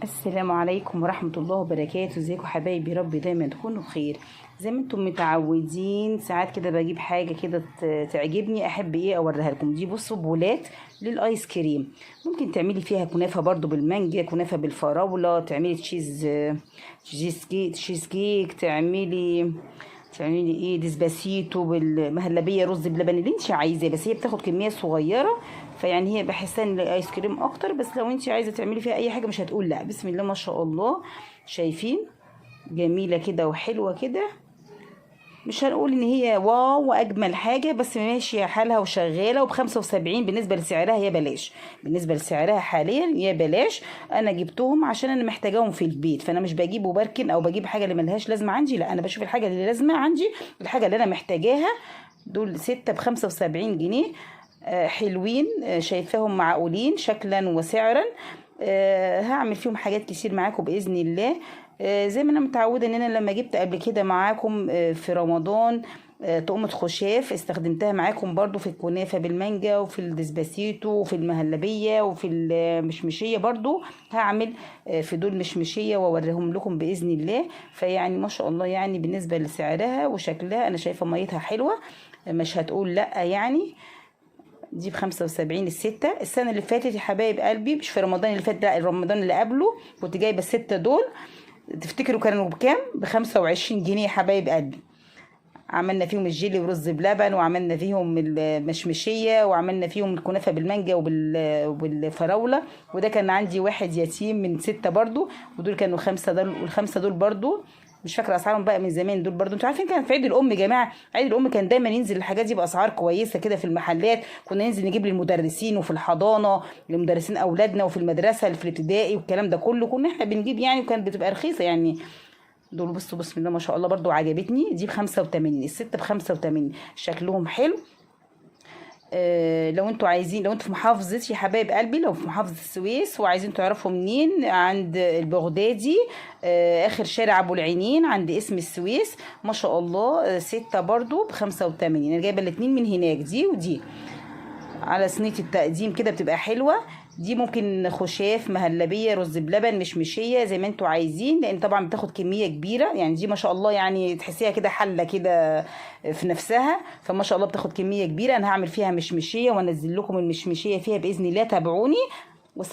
السلام عليكم ورحمة الله وبركاته. ازيكم حبايبي؟ رب دايما تكونوا بخير. زي ما انتم متعودين ساعات كده بجيب حاجة كده تعجبني، احب اوريها لكم. دي بصوا بولات للايس كريم. ممكن تعملي فيها كنافة برضو بالمانجا، كنافة بالفراولة، تعملي تشيز كيك، تعملي ايه ديسباسيتو بالمهلبيه، رز بلبن، اللي انت عايزاه. بس هي بتاخد كميه صغيره، فيعني هي بحسها ان الايس كريم اكتر. بس لو انت عايزه تعملي فيها اي حاجه مش هتقول لا. بسم الله ما شاء الله، شايفين؟ جميله كده وحلوه كده. مش هنقول ان هي واو واجمل حاجه، بس ماشيه حالها وشغاله. وب75 بالنسبه لسعرها هي بلاش. بالنسبه لسعرها حاليا هي بلاش. انا جبتهم عشان انا محتاجاهم في البيت، فانا مش بجيب وبركن او بجيب حاجه اللي ملهاش لازمه عندي. لا، انا بشوف الحاجه اللي لازمه عندي، الحاجه اللي انا محتاجاها. دول 6 ب75 جنيه. حلوين. شايفاهم معقولين شكلا وسعرا. هعمل فيهم حاجات كتير معاكم بإذن الله. زي ما انا متعودة ان انا لما جبت قبل كده معاكم في رمضان طقمة خشاف، استخدمتها معاكم برضو في الكنافة بالمانجا وفي الدسباسيتو وفي المهلبية وفي المشمشية برضو. هعمل في دول مشمشية واوريهم لكم بإذن الله. فيعني ما شاء الله، يعني بالنسبة لسعرها وشكلها انا شايفة ميتها حلوة، مش هتقول لا يعني. دي ب75 الستة. السنة اللي فاتت يا حبايب قلبي، مش في رمضان اللي فات، لا رمضان اللي قبله، كنت جايبة الستة دول. تفتكروا كانوا بكام؟ ب25 جنيه يا حبايب قلبي. عملنا فيهم الجيلي ورز بلبن، وعملنا فيهم المشمشية، وعملنا فيهم الكنافة بالمانجا وبالفراولة. وده كان عندي واحد يتيم من 6 برضو. ودول كانوا 5 دول، والخمسة دول برضو مش فاكره اسعارهم بقى من زمان. دول برضو انتوا عارفين كان في عيد الام يا جماعه. عيد الام كان دايما ينزل الحاجات دي باسعار كويسه كده في المحلات. كنا ننزل نجيب للمدرسين وفي الحضانه، لمدرسين اولادنا، وفي المدرسه في الابتدائي والكلام ده كله كنا احنا بنجيب يعني، وكانت بتبقى رخيصه يعني. دول بصوا بسم الله ما شاء الله برضو عجبتني. دي ب85، الستة ب85. شكلهم حلو. لو انتوا عايزين، لو انتوا في محافظة يا حبايب قلبي، لو في محافظة السويس وعايزين تعرفوا منين، عند البغدادي. اخر شارع ابو العينين عند اسم السويس. ما شاء الله. 6 برضو ب85. انا جايبة الاتنين من هناك، دي ودي، على صينية التقديم كده بتبقى حلوة. دي ممكن خشاف، مهلبية، رز بلبن، مشمشية، زي ما انتوا عايزين، لان طبعا بتاخد كمية كبيرة. يعني دي ما شاء الله يعني تحسيها كده حلة كده في نفسها. فما شاء الله بتاخد كمية كبيرة. انا هعمل فيها مشمشية وانزل لكم المشمشية فيها بإذن الله. تابعوني